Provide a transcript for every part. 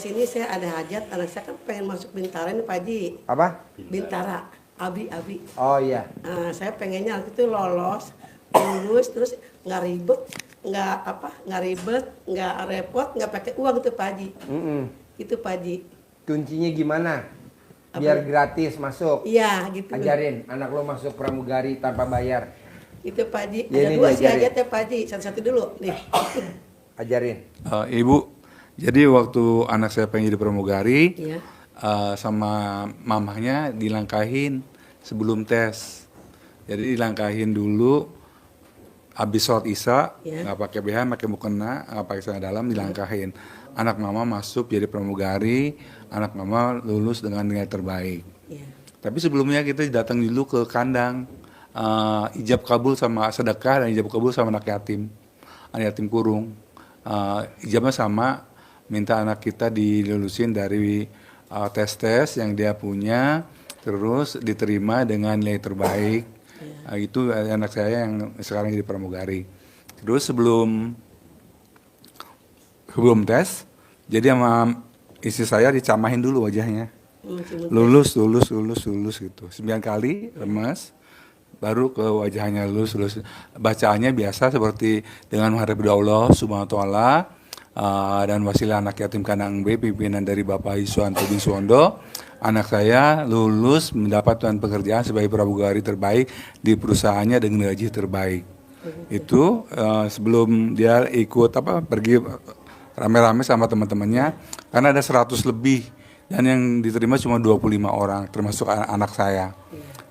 sini saya ada hajat, anak saya kan pengen masuk Bintara nih Pak Haji. Apa? Bintara, Abi. Oh iya. Saya pengennya waktu itu lulus, terus nggak ribet, nggak repot, nggak pakai uang tuh Pak Haji. Itu Pak Haji. Kuncinya gimana? Biar gratis masuk. Iya gitu. Ajarin anak lo masuk pramugari tanpa bayar. Itu Pak Haji. Ya, Ada ini dua sih diajarin. hajatnya Pak Haji. Satu-satu dulu nih. Ajarin. Ibu, jadi waktu anak saya pengen jadi pramugari, Iya. sama mamahnya dilangkahin sebelum tes. Jadi dilangkahin dulu, habis sholat isya, Iya. nggak pakai BH, pakai mukena, nggak pakai celana dalam, dilangkahin. Anak mama masuk jadi pramugari, anak mama lulus dengan nilai terbaik. Iya. Tapi sebelumnya kita datang dulu ke kandang, ijab kabul sama sedekah dan ijab kabul sama anak yatim kurung. Ijabnya sama, minta anak kita dilulusin dari tes yang dia punya, terus diterima dengan nilai terbaik. Itu anak saya yang sekarang jadi pramugari. Terus sebelum tes, jadi sama istri saya dicamahin dulu wajahnya. Lulus gitu. 9 kali lemas, baru ke wajahnya lulus. Bacaannya biasa seperti dengan menghadap Allah Subhanahu wa taala, dan wasilah anak yatim Kanang B, pimpinan dari Bapak Iswanto bin Suwondo. Anak saya lulus mendapatkan pekerjaan sebagai pramugari terbaik di perusahaannya dengan gaji terbaik. Itu sebelum dia ikut pergi rame-rame sama teman-temannya, karena ada 100 lebih dan yang diterima cuma 25 orang termasuk anak saya.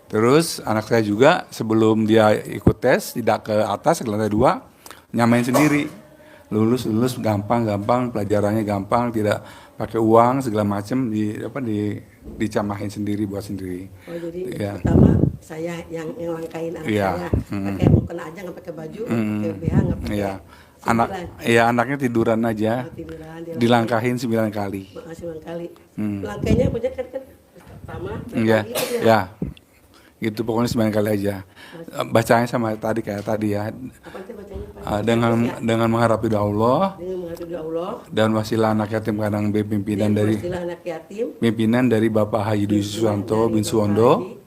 Terus anak saya juga sebelum dia ikut tes tidak ke atas ke lantai 2, nyamain sendiri. Lulus gampang, pelajarannya gampang, tidak pakai uang segala macam, dicamahin sendiri buat sendiri. Oh jadi Ya. pertama saya yang langkahin anak Iya. saya, pakai mukena aja nggak pakai baju, nggak pakai BH, nggak pakai. Iya. Sembilan. Anaknya tiduran aja, Tiduran, dia dilangkahin 9 kali. Makasih Bang kali. Langkahnya punya kan pertama, Iya, gitu ya. Itu pokoknya 9 kali aja. Bacanya sama tadi kayak tadi ya. Apa itu bacanya Pak? Dengan mengharapi Allah Dengan menghadapi Allah. dan wasilah anak yatim Kanang B, pimpinan Istilah anak yatim. dari Bapak Haji Dwi Susanto bin Suwondo.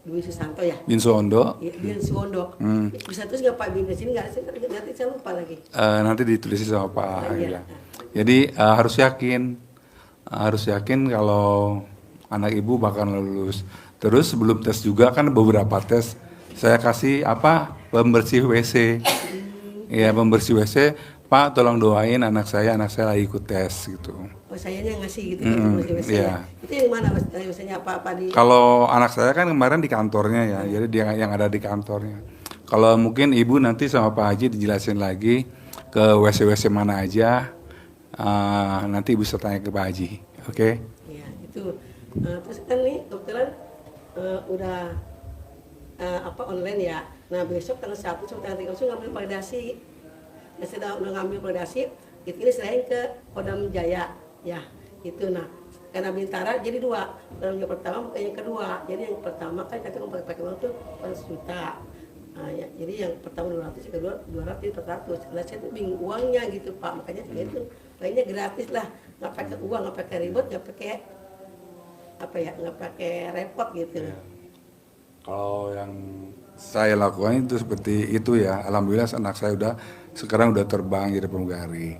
Dwi Susanto ya. Bin Suwondo. Iya, bin Suwondo. Bisa terus nggak Pak bin di sini nggak sih? Nanti saya lupa lagi. Nanti ditulis sama Pak Haji. Iya. Jadi harus yakin kalau anak ibu bakal lulus. Terus sebelum tes juga kan beberapa tes saya kasih pembersih WC. Ya, pembersih WC. Pak tolong doain anak saya lagi ikut tes gitu. Oh sayanya ngasih gitu biasanya. Iya. Itu yang mana mas? Biasanya apa di? Kalau anak saya kan kemarin di kantornya ya, jadi dia yang ada di kantornya. Kalau mungkin ibu nanti sama Pak Haji dijelasin lagi ke WC mana aja, nanti ibu bisa tanya ke Pak Haji, oke? Iya itu. Terus kan nih kebetulan udah online ya. Nah besok tanggal 1 sampai tanggal 3 ngambil validasi. Ya sudah ngambil validasi, itu ini selain ke Kodam Jaya ya itu. Nah karena Bintara jadi 2, yang pertama bukan yang kedua. Jadi yang pertama kan kita pakai uang tuh 100 juta. Ya, jadi yang pertama 200, yang kedua 200, 400. Nah saya tuh bingung uangnya gitu Pak, makanya saya itu lainnya gratis lah, nggak pakai uang, nggak pakai ribet, nggak pakai nggak pakai repot gitu. Ya. Kalau yang saya lakukan itu seperti itu ya, alhamdulillah anak saya sekarang udah terbang jadi pramugari.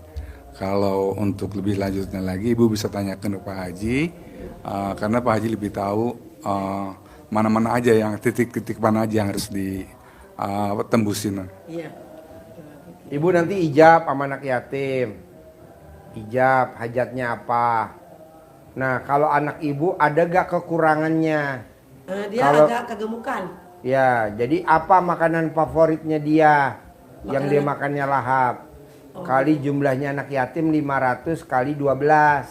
Kalau untuk lebih lanjutnya lagi, ibu bisa tanyakan ke Pak Haji, karena Pak Haji lebih tahu mana-mana aja yang titik-titik mana aja yang harus ditembusin. Iya. Ibu nanti ijab sama anak yatim. Ijab hajatnya apa? Nah kalau anak ibu ada gak kekurangannya? Dia Kalau- agak kegemukan. Ya, jadi apa makanan favoritnya dia yang dia makannya lahap? Kali jumlahnya anak yatim 500 kali 12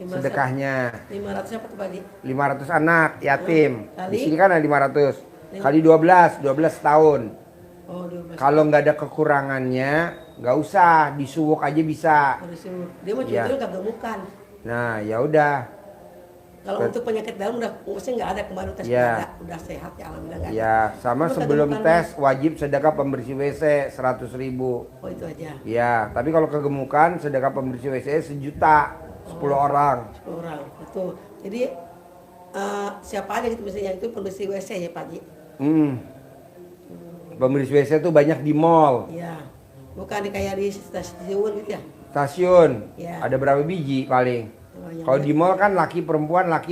sedekahnya. 500 apa tuh Pak? 500 anak yatim. Kali? Di sini kan ada 500. Kali 12 tahun. Oh 12. Kalau nggak ada kekurangannya, nggak usah disuwuk aja bisa. Dia mah Iya. cuma kegemukan. Nah, ya udah. Kalau untuk penyakit dalam maksudnya nggak ada kemarin tes Ya. udah sehat ya alhamdulillah nggak ada. Ya, sama Cuma sebelum kegemukan tes wajib sedekah pembersih WC 100.000. Oh itu aja. Ya, tapi kalau kegemukan sedekah pembersih WC 1 juta. 10 orang. 10 orang. Itu. Jadi siapa aja gitu misalnya itu pembersih WC ya Pak Haji? Pembersih WC tuh banyak di mall, Iya. Bukan kayak di stasiun gitu ya? stasiun. Ya. Ada berapa biji paling? Oh, yang Kalau banyak. di mall kan laki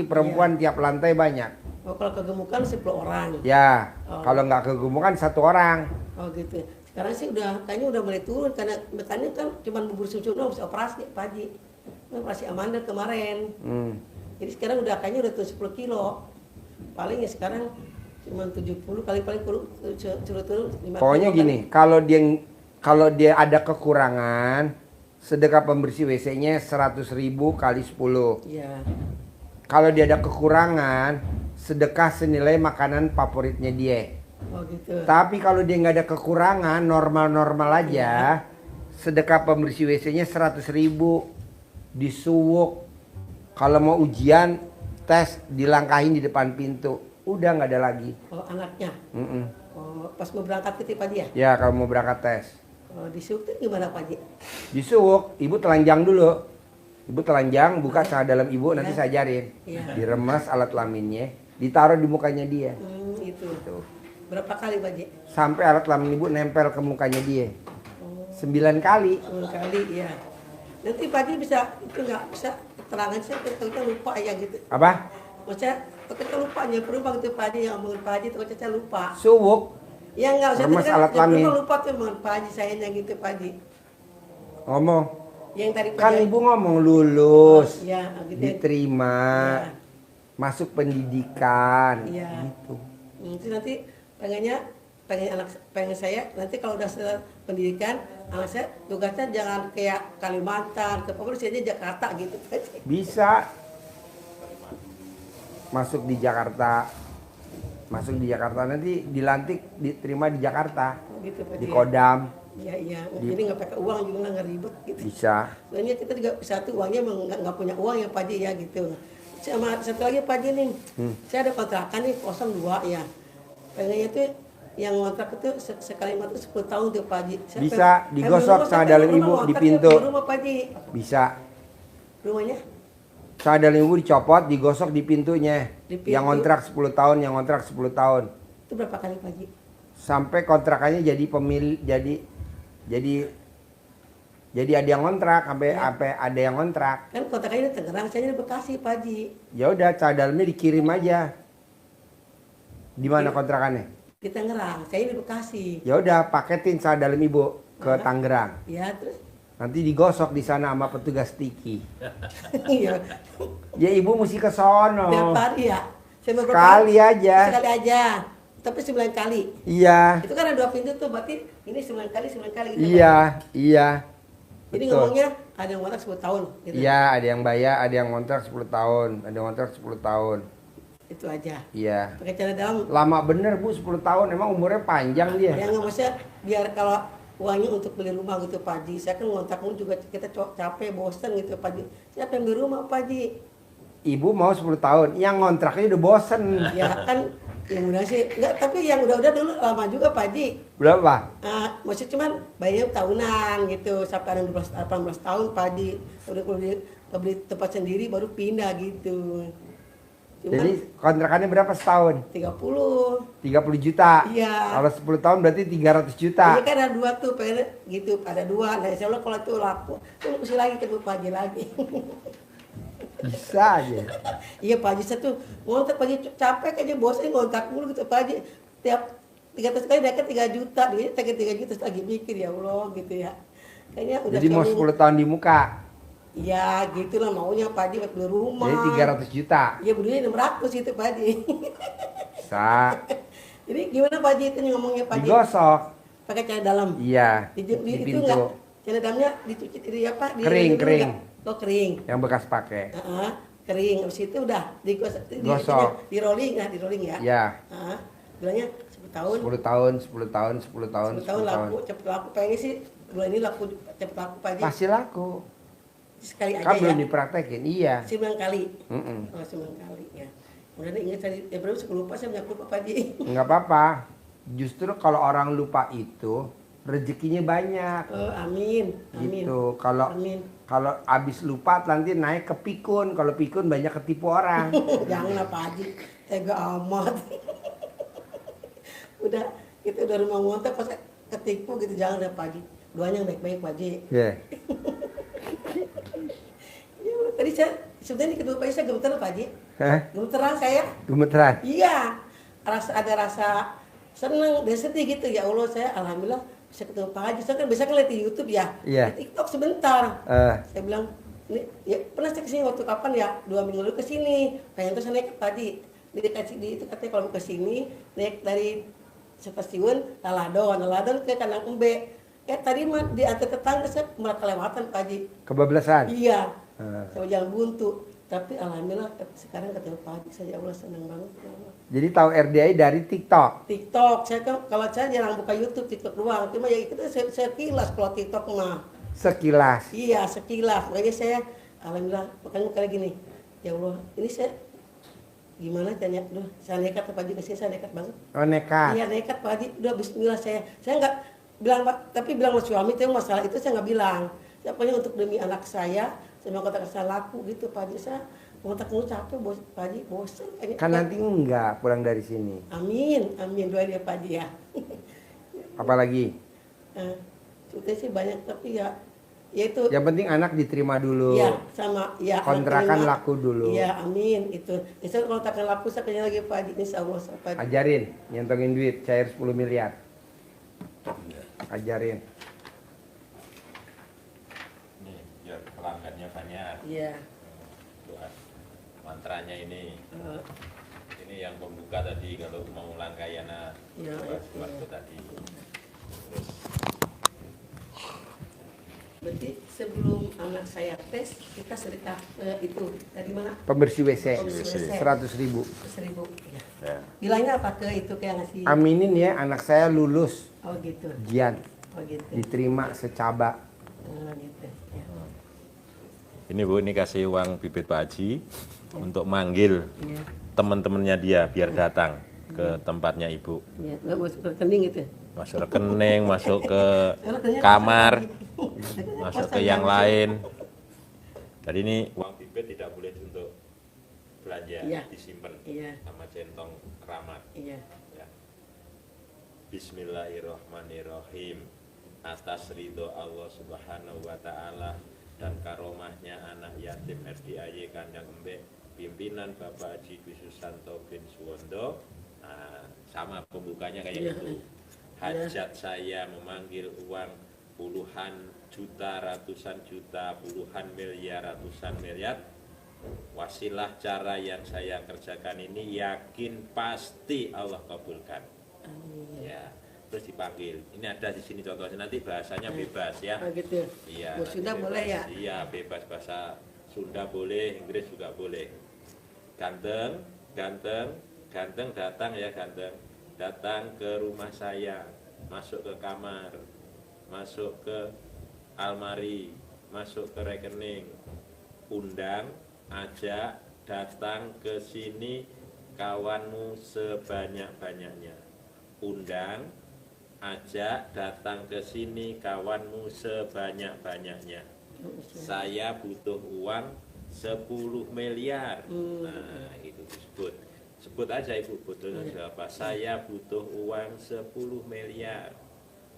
perempuan tiap lantai banyak. Oh, kalau kegemukan 10 orang. Ya, Oh. kalau nggak kegemukan 1 orang. Oh gitu. Sekarang sih kayaknya udah mulai turun karena betulnya kan cuma bubur susu doang bisa operasi Pak Haji. Operasi Amanda kemarin. Jadi sekarang udah kayaknya udah turun 10 kilo. Paling ya sekarang cuma 70 kali paling suruh turun 5 Pokoknya kilo gini, kalau dia ada kekurangan, sedekah pembersih WC-nya 100.000 kali 10. Iya. Kalau dia ada kekurangan, sedekah senilai makanan favoritnya dia. Oh gitu. Tapi kalau dia nggak ada kekurangan, normal-normal aja, sedekah pembersih WC-nya 100.000 disuwuk. Kalau mau ujian, tes dilangkahin di depan pintu. Udah nggak ada lagi. Oh anaknya. Mm-mm. Oh pas mau berangkat ke Pak Haji ya? Ya kalau mau berangkat tes. Oh disuruh gimana Pak Haji? Disuwuk, ibu telanjang dulu. Ibu telanjang, buka celana dalam ibu, nanti saya ajarin. Iya. Diremas alat kelaminnya, ditaruh di mukanya dia. Itu. Tuh. Berapa kali Pak Haji? Sampai alat kelamin ibu nempel ke mukanya dia. Oh 9 kali. 10 kali ya. Nanti Pak Haji bisa itu nggak bisa keterangan saya kita lupa ya gitu. Apa? Maksudnya kita lupa nyamperin Pak itu Pak Haji yang ngomongin Pak Haji terus saya lupa. Suwuk. Ya enggak usah Remas alat kelamin. lupa tuh ngomongin Pak Haji saya yang gitu Pak Haji. Ngomong. Yang tadi Pak Kan Haji- ibu ngomong lulus. Ya, gitu. Diterima. Ya. Masuk pendidikan. Iya. Gitu. Nanti pengen saya nanti kalau udah selesai pendidikan anak saya tugasnya jangan kayak Kalimantan, ke pokoknya aja Jakarta gitu. Bisa. Masuk di Jakarta. Masuk di Jakarta nanti dilantik diterima di Jakarta. Gitu Pak Di Haji. Kodam. Iya iya. Jadi nggak pakai uang juga nggak ribet gitu. Bisa. Soalnya kita juga satu uangnya emang nggak punya uang ya Pak Haji ya gitu. Sama satu lagi Pak Haji nih, saya ada kontrakan nih 02 ya. Pengennya tuh yang kontrak itu sekali mati 10 tahun tuh Pak Haji. Saya Bisa pengen- digosok rumah, sama saya dalam pengen ibu rumah di kontrak ya, pintu. di rumah Pak Haji. Bisa. Rumahnya Sama dalam ibu dicopot, digosok di pintunya. Di pintu. Yang kontrak 10 tahun, yang kontrak 10 tahun. itu berapa kali Pak Haji? Sampai kontrakannya jadi jadi ada yang kontrak sampai ada yang kontrak. Kan kontrakannya di Tangerang, saya di Bekasi Pak Haji. Ya udah, cara dalamnya dikirim aja. Di mana Iya. kontrakannya? Di Tangerang, saya di Bekasi. Ya udah, paketin cara dalam ibu ke Tangerang. Ya terus Nanti digosok di sana sama petugas tiki. iya. Ya ibu mesti ke sono. Tiap hari ya. Saya beberapa Sekali aja. Sekali aja. Tapi 9 kali. Iya. Itu kan ada 2 pintu tuh, berarti ini 9 kali gitu. Iya, iya. Jadi Betul. ngomongnya ada yang kontrak 10 tahun gitu. Iya, ada yang bayar, ada yang kontrak 10 tahun, ada yang kontrak 10 tahun. Itu aja. Iya. Pakai cara dalam Lama bener Bu, 10 tahun, emang umurnya panjang dia. yang nggak maksudnya biar kalau uangnya untuk beli rumah gitu Pak Haji. Saya kan ngontrakmu juga kita capek, bosan gitu Pak Haji. Saya pengen beli rumah Pak Haji. Ibu mau 10 tahun, yang ngontraknya udah bosen. Ya kan yang udah sih enggak, tapi yang udah dulu lama juga Pak Haji. Berapa? Maksudnya cuman bayarnya tahunan gitu sampai ada 18 tahun Pak Haji. Udah kalau beli tempat sendiri baru pindah gitu. Cuman Jadi kontrakannya berapa setahun? 30. 30 juta. Iya. Kalau 10 tahun berarti 300 juta. Iya kan ada 2 tuh pengen gitu, ada 2. Nah, insya Allah kalau itu laku, tuh mesti lagi ke Pak Haji lagi. Bisa aja. Iya Pak Haji saya tuh ngontrak Pak Haji capek aja bosan ngontrak mulu gitu Pak Haji. Tiap 300 kali dapat 3 juta, dia dapat 3 juta terus lagi mikir ya Allah gitu ya. Kayaknya udah Jadi mau suami- 10 tahun di muka. Ya gitulah maunya Pak Haji buat beli rumah. Jadi 300 juta. Iya belinya 600 gitu Pak Haji. Bisa. Jadi gimana Pak Haji itu ngomongnya Pak Haji? Digosok. Pakai cara dalam. Iya. Di Di itu pintu. enggak cara dalamnya dicuci di apa? Kering, dulu kering. enggak? Oh kering. Yang bekas pakai. Kering. Habis itu udah digosok. Gosok. Di rolling ya, di rolling ya. Ya. Bilangnya 10 tahun. 10 tahun, 10 tahun, 10 tahun, 10 tahun laku, cepet laku. Pengen sih bulan ini laku cepet laku Pak Haji. Masih laku. Sekali aja Kan belum ya. dipraktekin. Iya. 9 kali. Mm-mm. Oh 9 kali ya. Kemudian ingat tadi, ya berapa suka lupa saya punya lupa Pak Haji. Nggak apa-apa. Justru kalau orang lupa itu rezekinya banyak. Oh, amin. Amin. Gitu. Kalau Amin. kalau abis lupa nanti naik ke pikun. Kalau pikun banyak ketipu orang. Jangan lah Pak Haji, tega amat. Udah, kita udah rumah ngontak pas ketipu gitu, jangan lah Pak Haji. Doanya yang baik-baik Pak Haji. Ya. Ya, tadi saya sebenarnya kedua pagi saya gemeteran Pak Haji. Hah? Gemeteran saya. Gemeteran. Iya. Ada rasa seneng dan sedih gitu, ya Allah, saya alhamdulillah bisa ketemu Pak Haji. Saya kan biasa kan lihat di YouTube ya. Iya. Di TikTok sebentar. Saya bilang, ini ya pernah saya kesini waktu kapan ya? 2 minggu lalu kesini. Pengen tuh saya naik ke Pak Haji. Di itu katanya kalau mau kesini naik dari stasiun Laladon ke Kandang Embe. Tadi mah diantar ke tangga saya malah kelewatan Pak Haji. Kebablasan. Iya. Saya jalan buntu. Tapi alhamdulillah sekarang ketemu Pak Haji, saya ya Allah senang banget. Ya Allah. Jadi tahu RDI dari TikTok. TikTok, saya kan kalau saya jarang buka YouTube, TikTok doang. Cuma ya itu saya kilas kalau TikTok mah. Sekilas. Iya, sekilas. Makanya saya alhamdulillah, makanya kayak gini. Ya Allah, ini saya gimana caranya? Duh, saya nekat Pak Haji kesini, saya nekat banget. Oh, nekat. Iya, nekat Pak Haji. Udah bismillah saya nggak bilang Pak, tapi bilang sama suami itu masalah itu saya nggak bilang. Saya pokoknya untuk demi anak saya mau kontak saya laku gitu Pak Haji. Saya kontak lu capek Pak Haji, bosan kayaknya. Kan nanti enggak pulang dari sini. Amin, amin, doain ya Pak Haji ya. Apalagi? Cutanya sih banyak tapi ya itu. Yang penting anak diterima dulu. Iya, sama ya. Kontrakan laku dulu. Iya, amin itu. Insya Allah kontrakan laku saya kerja lagi Pak Haji, insya Allah Pak Haji. Ajarin, nyentongin duit, cair 10 miliar. Ajarin. Nih, biar pelanggannya banyak. Iya. Doa mantranya ini. Ini yang pembuka tadi kalau mau langkayana Iya, waktu tadi. Terus Berarti sebelum anak saya tes, kita sedekah itu dari mana? Pembersih WC. Pembersih WC. 100.000. 1.000. Ya. ya. Bilangnya apa ke itu kayak ngasih? Aminin ya, anak saya lulus Oh gitu. ujian. Oh gitu. Diterima secaba. Oh gitu. Ya. Ini Bu, ini kasih uang bibit Pak Haji untuk manggil Iya. teman-temannya dia biar datang ke tempatnya Ibu. Iya. Nggak masuk ke rekening gitu. Masuk rekening, masuk ke kamar, masuk ke yang lain. Jadi ini uang bibit tidak boleh untuk belanja, Iya. disimpan Iya. sama centong keramat. Iya. Ya. Bismillahirrahmanirrahim. Atas ridho Allah Subhanahu wa taala dan karomahnya anak yatim RDIY Kandang Embe, pimpinan Bapak Haji Dwi Susanto bin Suwondo. Nah, sama pembukanya kayak Iya. itu. Hajat saya memanggil uang puluhan juta, ratusan juta, puluhan miliar, ratusan miliar. Wasilah cara yang saya kerjakan ini yakin pasti Allah kabulkan. Amin. Ya, terus dipanggil. Ini ada di sini contohnya, nanti bahasanya bebas ya. Oh gitu. Iya. Oh, Sunda nanti boleh ya? bebas. Iya, bebas bahasa Sunda boleh, Inggris juga boleh. Ganteng, ganteng, ganteng datang ya ganteng. Datang ke rumah saya, masuk ke kamar, masuk ke almari, masuk ke rekening, undang, ajak, datang ke sini kawanmu sebanyak-banyaknya. Undang, ajak, datang ke sini kawanmu sebanyak-banyaknya. Saya butuh uang 10 miliar. Nah, itu disebut. Sebut aja Ibu butuhnya berapa. Saya butuh uang 10 miliar.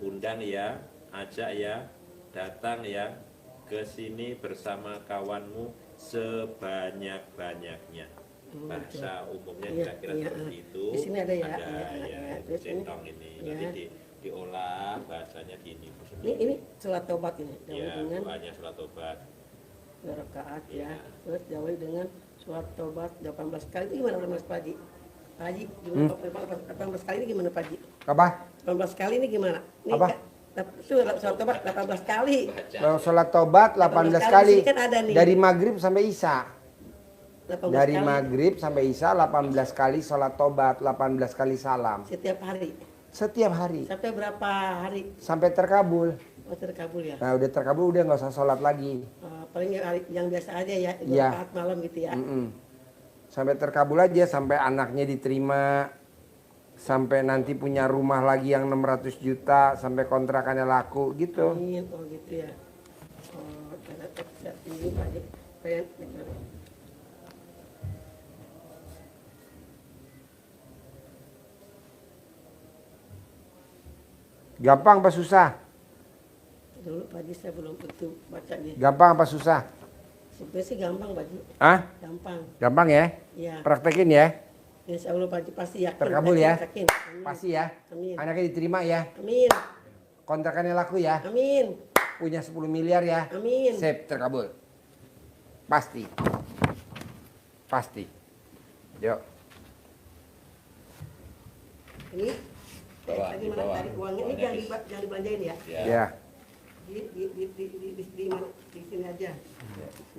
Undang ya, ajak ya, datang ya ke sini bersama kawanmu sebanyak-banyaknya. Bahasa umumnya Iya, kira-kira iya. seperti itu. Di sini ada ya, Ada iya, ya, iya. itu Terus ini, centong ini. iya. Nanti diolah bahasanya gini. Ini sholat taubat ini. Jawab Ya, dengan doanya surat tobat. 2 rakaat Iya. ya. Terus jawab dengan sholat taubat 18 kali. Itu gimana Mas Pak Haji? Pak Haji, gimana 18 kali ini gimana Pak Haji? Apa? 18 kali ini gimana? Ini Apa? Itu sholat taubat 18 kali. Kalau sholat tobat 18 18 kali. kali, kan ada nih. Dari maghrib sampai isya. 18 Dari kali maghrib sampai isya 18 kali sholat tobat, 18 kali salam. setiap hari. Setiap hari. Sampai berapa hari? Sampai terkabul. Oh, terkabul ya. Nah udah terkabul udah nggak usah sholat lagi. Paling yang biasa aja ya, 2 Iya. rakaat malam gitu ya. Mm-mm. Sampai terkabul aja, sampai anaknya diterima. sampai nanti punya rumah lagi yang 600 juta sampai kontrakannya laku gitu. Amin. Oh gitu ya. Oh, karena bisa ini Pak Haji. Pengen negara. Gampang apa susah? Dulu Pak Haji saya belum betul baca nih. Gampang apa susah? Sebenarnya sih gampang Pak Haji. Ah, Gampang. gampang ya? Iya. Praktekin ya. Insya Allah Pak Haji pasti yakin. Terkabul ya? Yakin. Amin. Pasti ya. Amin. Anaknya diterima ya. Amin. Kontrakannya laku ya. Amin. Punya 10 miliar ya. Amin. Sip, terkabul. Pasti. Pasti. Yuk. Ini Bawa, tadi mana dibawa. tadi uangnya ini jangan dibelanjain ya. Ya. Di mana? Di sini aja.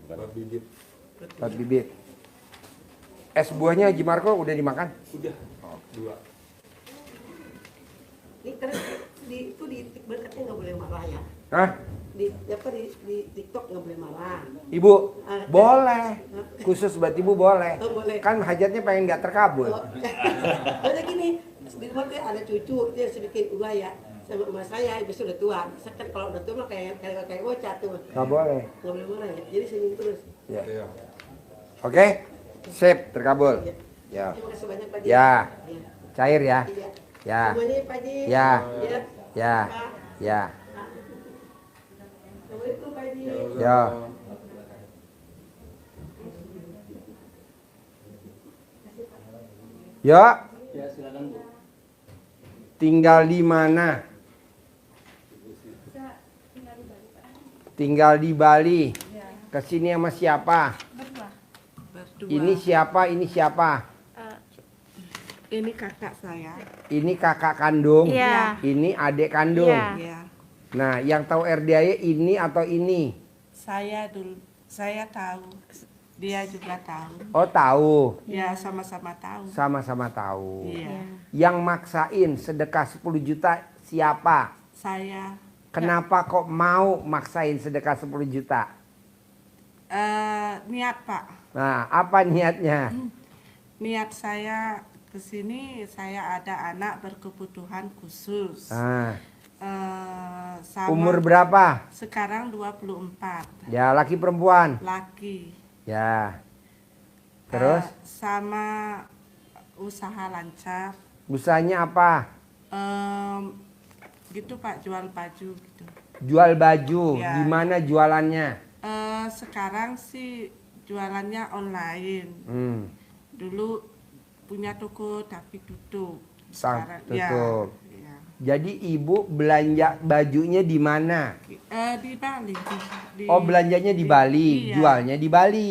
Buat bibit. Buat bibit. Es buahnya Haji Marco udah dimakan? Udah. Dua. Ini karena itu di berkatnya nggak boleh marah ya. Hah? Di TikTok nggak boleh marah. Ibu, boleh. Khusus buat ibu boleh. Oh, boleh. Kan hajatnya pengen nggak terkabul. Oh, ada gini, di rumah tuh ada cucu, dia harus bikin ulah ya. Sama emak saya, ibu sudah tua. Bisa kan kalau udah tua mah kayak bocah tuh. Nggak boleh. Nggak boleh marah ya. Jadi senyum terus. Ya. Iya. Oke? Sip, terkabul. Ya. Ya. Terima kasih banyak Pak Haji. Ya. Ya. Cair ya. Iya. Ya. Semuanya Pak Haji. Ya. Ya. Ya. Pak. Ya. Assalamualaikum Pak Haji. Ya. Ya. Ya, silakan Bu. Tinggal di mana? Tinggal di Bali. Kesini sama siapa? Berdua. Ini siapa? Ini siapa? Ini kakak saya. Ini kakak kandung. Iya. Ini adik kandung. Iya. Ya. Nah, yang tahu RDAY ini atau ini? Saya tahu. Dia juga tahu. Oh, tahu. Ya, sama-sama tahu. Sama-sama tahu. Iya. Yang maksain sedekah 10 juta siapa? Saya Kenapa kok mau maksain sedekah 10 juta? niat, Pak. Nah, apa niatnya? Niat saya ke sini, saya ada anak berkebutuhan khusus. Nah, Sama umur berapa? sekarang 24. Ya, laki perempuan. Laki. Ya. Terus Sama usaha lancar. usahanya apa? Gitu Pak, jual baju gitu. Jual baju. Ya. Di mana jualannya? Sekarang sih jualannya online. Dulu punya toko tapi tutup. Sekarang tutup. Ya. Jadi ibu belanja bajunya di mana? Di Bali. Oh, belanjanya di Bali, Iya. jualnya di Bali.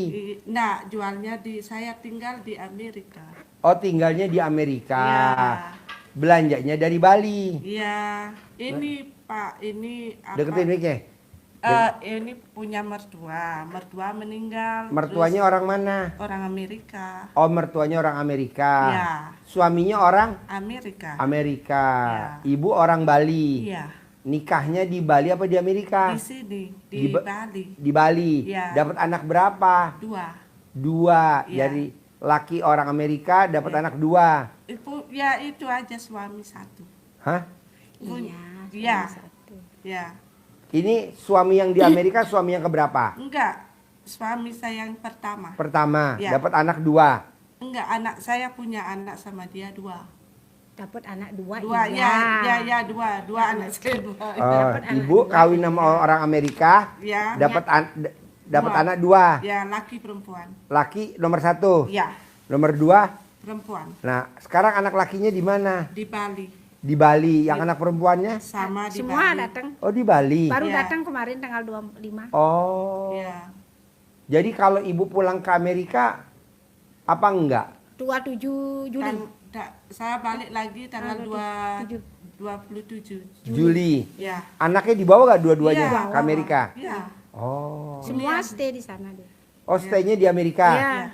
Nah, jualnya saya tinggal di Amerika. Oh, tinggalnya di Amerika. Iya. Belanjanya dari Bali. Iya. Ini Pak, ini apa? Deketin mic-nya. Ini punya mertua. Mertua meninggal. Mertuanya terus orang mana? orang Amerika. Oh, mertuanya orang Amerika. Iya. Suaminya orang Amerika. Amerika. Iya. Ibu orang Bali. Iya. Nikahnya di Bali apa di Amerika? Di sini, Di di Ba- Bali. Di Bali. Iya. Dapat anak berapa? 2. Dua. Iya. Dari laki orang Amerika dapat anak 2. Itu aja suami 1. Hah? Iya. Ya. Ini suami yang di Amerika suami yang keberapa? Enggak. Suami saya yang pertama. Pertama, Iya. dapat anak 2. Enggak, anak saya punya anak sama dia 2. Dapat anak dua, 2, iya. ya 2 anak saya 2. Oh, ibu kawin sama orang Amerika, Ya. dapat Dua. anak 2. Ya, laki perempuan. Laki nomor 1. Ya, Nomor 2. perempuan. Nah, sekarang anak lakinya di mana? Di Bali. Di Bali. Yang anak perempuannya? Sama di Semua Bali. datang. Oh, di Bali. Baru Iya. datang kemarin tanggal 25. Oh. Ya. Jadi kalau ibu pulang ke Amerika apa enggak? 27 Juli. Saya balik lagi tanggal 27. 27. Juli. Ya. Anaknya dibawa gak dua-duanya Iya. ke Amerika? Ya. Oh. Semua stay di sana deh. Oh, stay-nya di Amerika. Iya. Ya.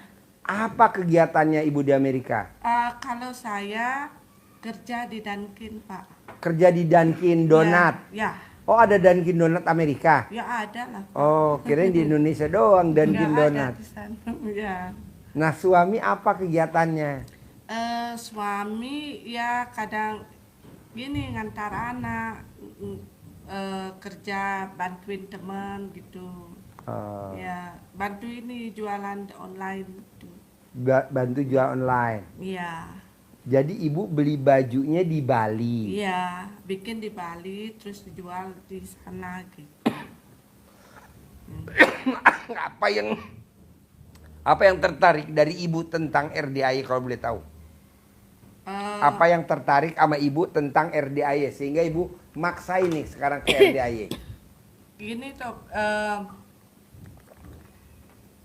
Apa kegiatannya ibu di Amerika? Kalau saya kerja di Dunkin, Pak. Kerja di Dunkin Donat. Ya. Oh, ada Dunkin Donat Amerika. Ya ada lah. Oh, kirain di Indonesia doang Dunkin Nggak ada Donat. di sana. Ya. Nah, suami apa kegiatannya? Suami ya kadang gini ngantar anak, kerja bantuin teman gitu. Ya bantu ini jualan online gitu. Bantu jual online. Iya. Jadi ibu beli bajunya di Bali. Iya, bikin di Bali terus dijual di sana gitu. Apa yang tertarik dari ibu tentang RDAY kalau boleh tahu? Apa yang tertarik sama ibu tentang RDAY sehingga ibu maksain nih sekarang ke RDAY? Gini tuh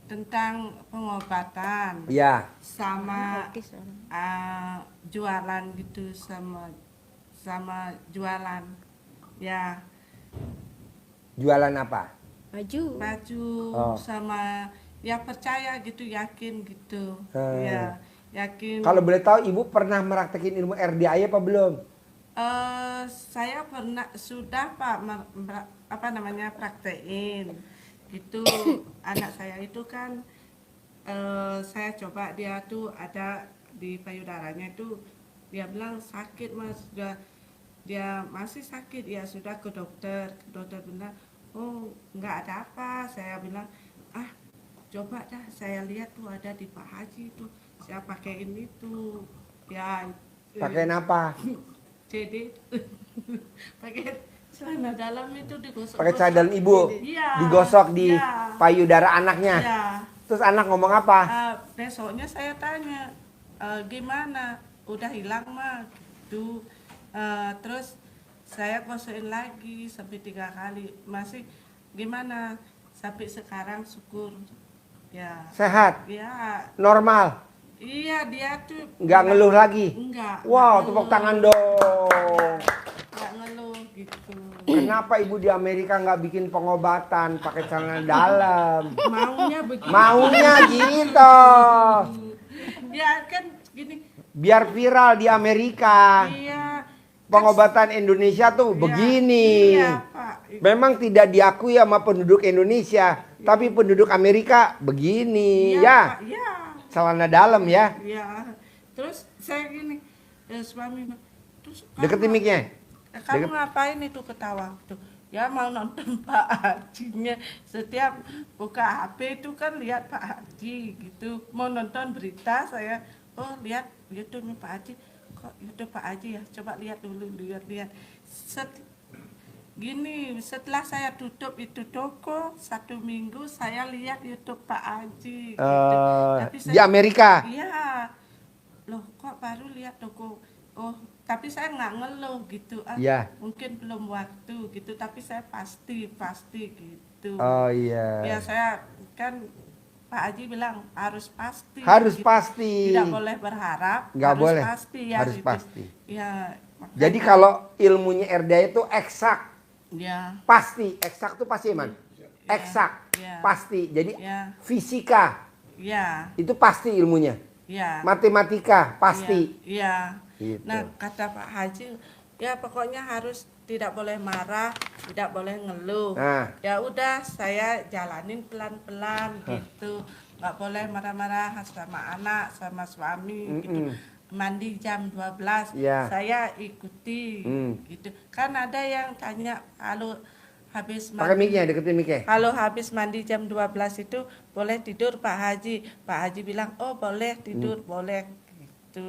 tentang pengobatan Ya, sama Autis orang. jualan gitu sama jualan ya jualan apa? Baju. baju Oh. sama ya percaya gitu yakin gitu ya yakin. Kalau boleh tahu ibu pernah meraktekin ilmu RDAY apa belum? Saya sudah Pak praktein gitu. Anak saya itu kan saya coba dia tuh ada di payudaranya itu dia bilang sakit Mas, dia masih sakit ya sudah ke dokter bilang oh nggak ada apa. Saya bilang coba dah saya lihat tuh ada di Pak Haji tuh saya pakein itu ya. Pakein apa? Jadi pakai celana dalam itu digosok. Pakai cadar ibu, Iya. digosok di Iya. payudara anaknya. Iya. Terus anak ngomong apa? Besoknya saya tanya gimana, udah hilang mah gitu. Terus saya gosokin lagi sampai 3 kali masih gimana sampai sekarang syukur ya. Sehat, Ya normal, iya dia tuh nggak ngeluh lagi. Enggak. Wow, nggak tepuk ngeluh. tangan dong. Nggak ngeluh gitu. Kenapa ibu di Amerika nggak bikin pengobatan pakai celana dalam? Maunya begitu. Maunya gitu. Ya kan gini. Biar viral di Amerika. Iya. Pengobatan Indonesia tuh Iya. begini. Iya, Pak. Memang tidak diakui sama penduduk Indonesia, tapi penduduk Amerika begini Iya, ya. Pak. Iya. Celana dalam ya. Iya. Terus saya gini, suami bilang, terus Deketin mic-nya. kamu ngapain itu ketawa tuh? Ya mau nonton Pak Hajinya. Setiap buka HP itu kan lihat Pak Haji gitu. Mau nonton berita saya, oh lihat YouTube Pak Haji. Kok YouTube Pak Haji ya? Coba lihat dulu, lihat. Gini, setelah saya tutup itu toko 1 minggu saya lihat YouTube Pak Haji. Gitu. Di Amerika. Iya. Loh kok baru lihat toko? Oh, tapi saya nggak ngeluh gitu. Iya. Mungkin belum waktu gitu, tapi saya pasti gitu. Oh iya. Ya saya kan Pak Haji bilang harus pasti. Harus gitu. pasti. Tidak boleh berharap. Nggak harus boleh. Pasti ya. Harus gitu. pasti. Ya. Makanya, Jadi kalau ilmunya RDA itu eksak, ya. pasti. Eksak tuh pasti, Man. Eksak, Iya. pasti. Jadi Ya. fisika Ya. itu pasti ilmunya. Ya. Matematika pasti. Iya. Gitu. Nah, kata Pak Haji, ya pokoknya harus tidak boleh marah, tidak boleh ngeluh. Nah. Ya udah, saya jalanin pelan-pelan gitu. Nggak boleh marah-marah sama anak, sama suami gitu. Mandi jam 12, Ya. saya ikuti gitu. Kan ada yang tanya kalau habis Pakai mandi mic-nya, deketin mic-nya. kalau habis mandi jam 12 itu boleh tidur Pak Haji. Pak Haji bilang, "Oh, boleh tidur, boleh." Gitu.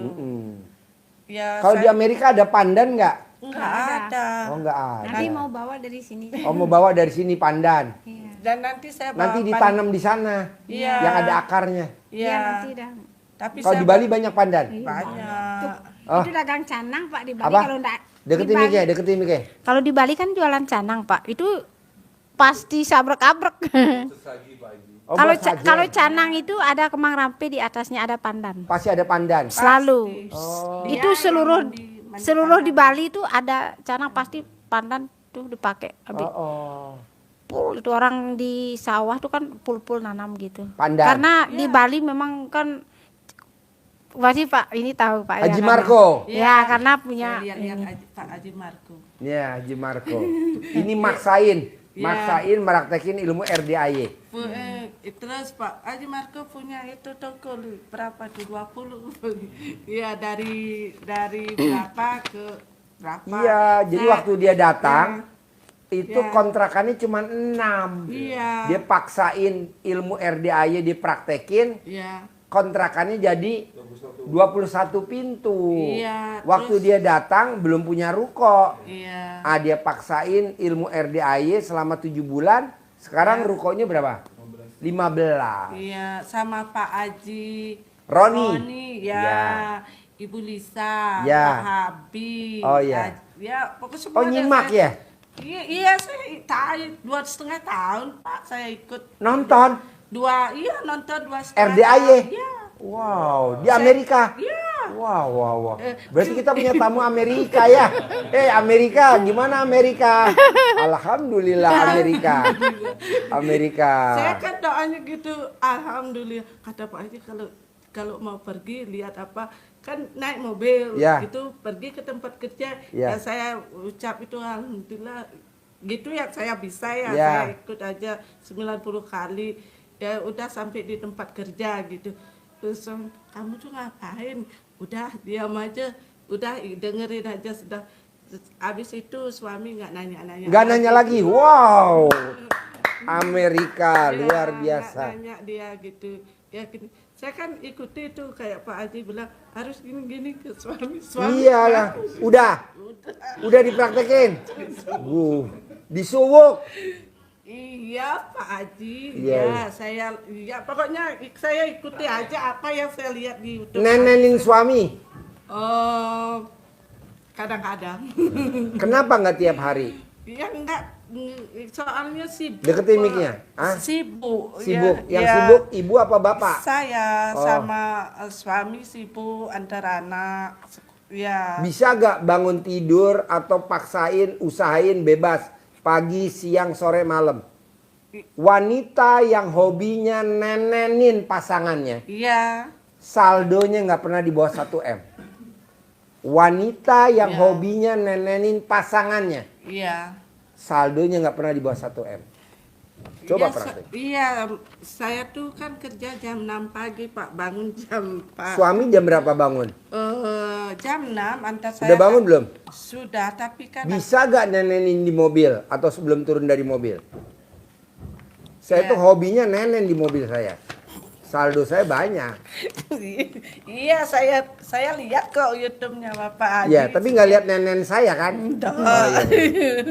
Ya, Kalau di Amerika ada pandan nggak? enggak Nggak ada. Oh nggak ada. Nanti mau bawa dari sini. Oh mau bawa dari sini pandan. Iya. Dan nanti saya bawa Nanti ditanam di sana. Iya. Yang ada akarnya. Iya. Iya, nanti dah. Tapi Kalau saya di Bali banyak pandan. banyak. Oh. Itu dagang canang Pak di Bali Apa? kalau enggak. Deketin mic-nya, deketin mic-nya. Kalau di Bali kan jualan canang Pak. Itu pasti sabrek-abrek. Oh, Kalau buat sajian. kalau canang itu ada kemang rampe di atasnya ada pandan. Pasti ada pandan. Selalu. Oh. Itu seluruh di Bali itu ada canang pasti pandan tuh dipakai. Habis Oh. pul itu orang di sawah tuh kan pul-pul nanam gitu. Pandan. Karena di Bali memang kan pasti Pak ini tahu Pak Haji karena- Marco. Ya, karena punya Saya lihat ini. Pak Haji Marco. Ya, Haji Marco. Ini maksain meraktekin ilmu RDAY. terus Pak Haji Marco punya itu toko berapa tuh 20. Iya dari berapa ke berapa. Iya, jadi Nah, waktu dia datang itu Ya. kontrakannya cuma 6. Iya. Dia paksain ilmu RDAY dipraktekin, Iya. kontrakannya jadi 21 pintu. Iya, Waktu terus- dia datang belum punya ruko. Iya. Dia paksain ilmu RDAY selama 7 bulan. Sekarang Ya. rukonya berapa? 15. Iya, sama Pak Haji Roni. ya. Ya. Ibu Lisa, Ya. Pak Habib. Oh, ya. Ya, pokoknya semua. Oh, nyimak ya? Iya, saya tahu 2,5 tahun Pak saya ikut. Nonton Nonton 2,5 RDAY. tahun. Iya. Wow, di Amerika. Iya. Wow. Berarti kita punya tamu Amerika ya. Amerika, gimana Amerika? Alhamdulillah Amerika. Saya kan doanya gitu, alhamdulillah. Kata Pak Haji kalau mau pergi lihat apa kan naik mobil Ya. gitu pergi ke tempat kerja Ya. ya saya ucap itu alhamdulillah gitu ya saya bisa ya, Ya. saya ikut aja 90 kali ya udah sampai di tempat kerja gitu. Terus kamu tuh ngapain? Udah diam aja, udah dengerin aja sudah. Terus habis itu suami nggak nanya-nanya. Gak nanya lagi. Wow. Amerika Ya, luar nggak biasa. nanya dia gitu. Ya gini. Saya kan ikuti itu kayak Pak Haji bilang harus gini-gini ke suami. Iyalah, udah dipraktekin. Disuwuk. Iya Pak Haji. Iya, iya. Ya pokoknya saya ikuti aja apa yang saya lihat di YouTube. Nenenin suami. Oh, kadang-kadang. Kenapa nggak tiap hari? Ya enggak, soalnya sibuk. Deketin Pak. mic-nya. Hah? Sibuk. Sibuk. Ya, Yang ya. sibuk ibu apa bapak? Saya Oh. sama suami sibuk antar anak. Ya. Bisa gak bangun tidur atau paksain, usahain bebas pagi, siang, sore, malam? Wanita yang hobinya nenenin pasangannya, Iya. saldonya nggak pernah di bawah 1 M. Wanita yang Ya. hobinya nenenin pasangannya, Iya. saldonya nggak pernah di bawah 1 M. Coba Iya, praktek. Iya, saya tuh kan kerja jam 6 pagi, Pak. Bangun jam 4. Suami jam berapa bangun? Jam 6 antar saya. Sudah bangun belum? Sudah, tapi kan Bisa gak nenenin di mobil atau sebelum turun dari mobil? Saya Ya. tuh hobinya nenen di mobil saya. Saldo saya banyak. Iya, saya lihat kok YouTube-nya Bapak Haji. Ya, tapi nggak lihat nenen saya kan? Oh, iya.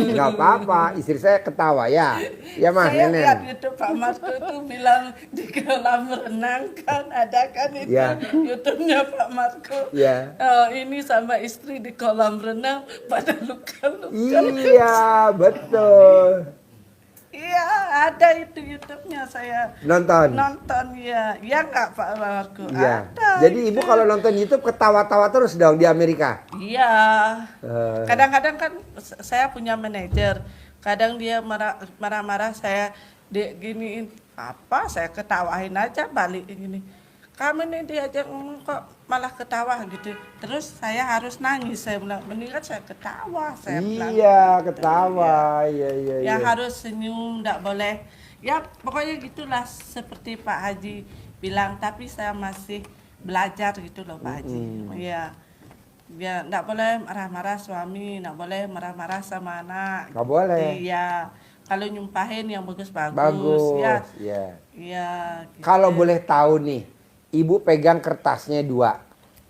Nggak apa-apa, istri saya ketawa ya. Ya mah Saya nenen. lihat YouTube Pak Marco tuh bilang di kolam renang kan ada kan itu Ya. YouTube-nya Pak Marco. Ya. Ini sama istri di kolam renang pada luka-luka. Iya, betul. Iya, ada itu YouTube-nya saya Nonton. nonton ya. Ya enggak Pak Marco? Iya. Ada. Jadi ibu kalau nonton YouTube ketawa-tawa terus dong di Amerika. Iya. Eh. Kadang-kadang kan saya punya manajer. Kadang dia marah-marah saya giniin apa saya ketawain aja balik gini. Kamu nih diajak ngomong kok malah ketawa gitu. Terus saya harus nangis. Saya bilang mendingan saya ketawa. Saya bilang. Iya, ketawa. Iya, iya, Ya iya. harus senyum, enggak boleh. Ya pokoknya gitulah seperti Pak Haji bilang. Tapi saya masih belajar gitu loh Pak Haji. Iya. Ya enggak boleh marah-marah suami, enggak boleh marah-marah sama anak. Nggak boleh. Iya. Kalau nyumpahin yang bagus-bagus. Bagus. Ya. Iya. Iya. gitu. Kalau boleh tahu nih, ibu pegang kertasnya 2.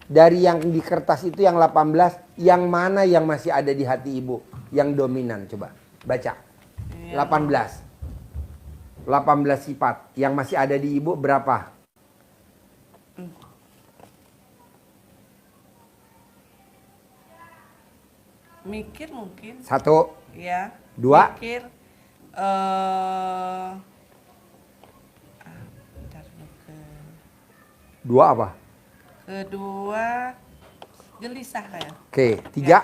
Dari yang di kertas itu yang 18, yang mana yang masih ada di hati ibu? Yang dominan, coba baca. Iya. 18. 18 sifat. Yang masih ada di ibu berapa? Mikir mungkin. 1, Ya. 2. Mikir. Bentar, ke- 2 apa? Kedua gelisah kayak. Oke, 3.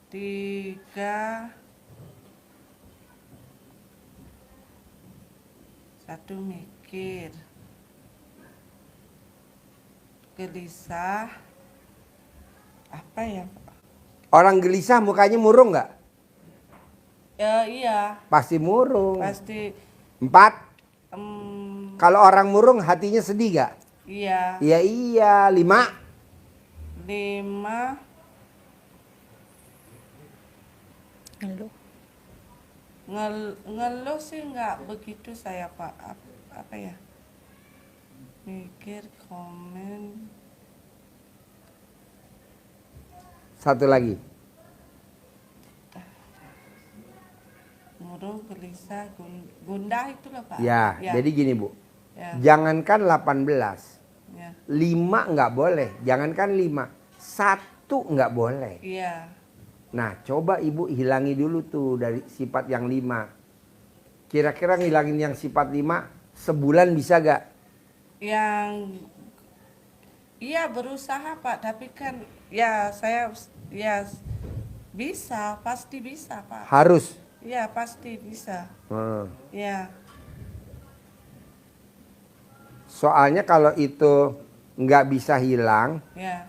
3. 1 mikir. Gelisah. Apa ya? Orang gelisah mukanya murung nggak? Ya iya, Pasti murung. pasti 4. Kalau orang murung hatinya sedih gak? Iya. Iya iya. 5. 5. Ngeluh. Ngeluh sih nggak begitu saya Pak. Apa ya? Mikir, komen. 1 lagi. Murung, gelisah, gundah itu loh Pak. Ya, jadi gini Bu. Ya. Jangankan 18. Ya. 5 nggak boleh. Jangankan 5. 1 nggak boleh. Iya. Nah, coba Ibu hilangi dulu tuh dari sifat yang 5. Kira-kira ngilangin yang sifat 5 sebulan bisa gak? Yang iya berusaha Pak, tapi kan ya saya ya bisa, pasti bisa Pak. Harus. Iya pasti bisa. Ya. Soalnya kalau itu nggak bisa hilang, Ya.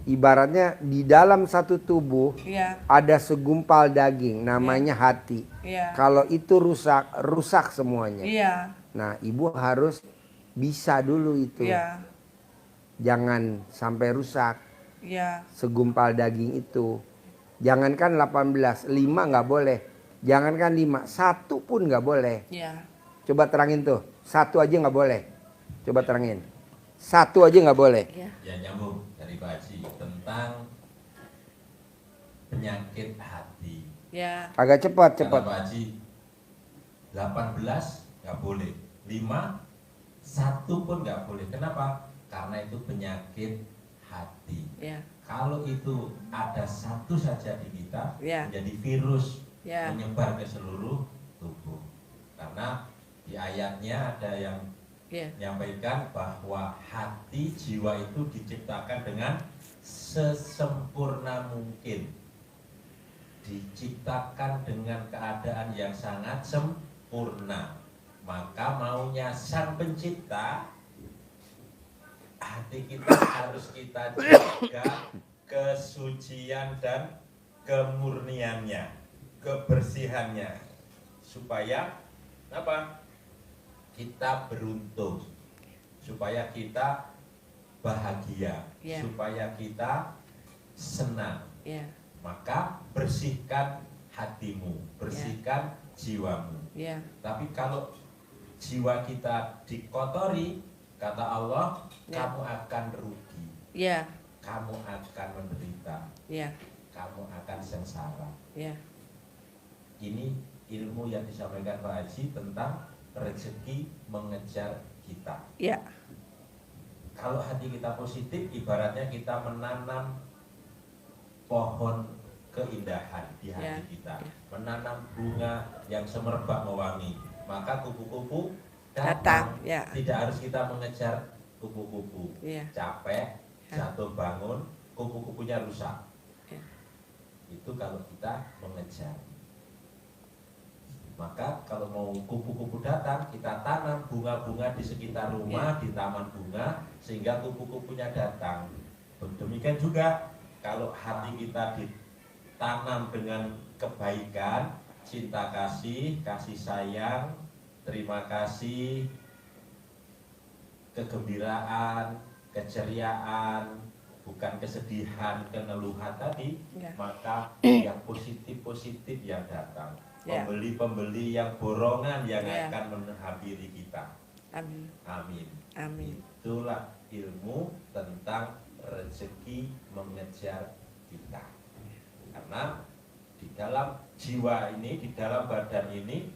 ibaratnya di dalam satu tubuh Ya. ada segumpal daging namanya hati. Iya. Kalau itu rusak, rusak semuanya. Iya. Nah, Ibu harus bisa dulu itu. Iya. Jangan sampai rusak Iya. segumpal daging itu. Jangankan 18, 5 nggak boleh. Jangankan 5, 1 pun nggak boleh. Iya. Coba terangin tuh, 1 aja nggak boleh. Coba terangin. 1 aja nggak boleh. Ya nyambung dari Pak Haji tentang penyakit hati. Ya. Agak cepat, Kata cepat. Pak Haji 18 nggak boleh, 5 1 pun nggak boleh. Kenapa? Karena itu penyakit hati. Ya. Kalau itu ada 1 saja di kita, Ya. menjadi virus Ya. menyebar ke seluruh tubuh. Karena di ayatnya ada yang Ya. menyampaikan bahwa hati jiwa itu diciptakan dengan sesempurna mungkin, diciptakan dengan keadaan yang sangat sempurna. Maka maunya Sang Pencipta, hati kita harus kita jaga kesucian dan kemurniannya, kebersihannya, supaya apa? Kita beruntung, supaya kita bahagia, Ya. supaya kita senang. Ya. Maka bersihkan hatimu, bersihkan jiwamu. Ya. Tapi kalau jiwa kita dikotori, kata Allah, Ya. kamu akan rugi, Ya. kamu akan menderita, Ya. kamu akan sengsara. Ya. Ini ilmu yang disampaikan Pak Haji tentang rezeki mengejar kita. Ya. Kalau hati kita positif, ibaratnya kita menanam pohon keindahan di hati Ya. kita, menanam bunga yang semerbak mewangi, maka kupu-kupu datang. Ya. Tidak harus kita mengejar kupu-kupu. Ya. Capek, Ya. jatuh bangun, kupu-kupunya rusak. Ya. Itu kalau kita mengejar. Maka kalau mau kupu-kupu datang, kita tanam bunga-bunga di sekitar rumah, di taman bunga, sehingga kupu-kupunya datang. Demikian juga kalau hati kita ditanam dengan kebaikan, cinta kasih, kasih sayang, terima kasih, kegembiraan, keceriaan, bukan kesedihan, keneluhan tadi, Ya. maka yang positif-positif yang datang. Ya. Pembeli-pembeli yang borongan yang Ya. akan menghampiri kita. Amin. Amin. Amin. Itulah ilmu tentang rezeki mengejar kita. Karena di dalam jiwa ini, di dalam badan ini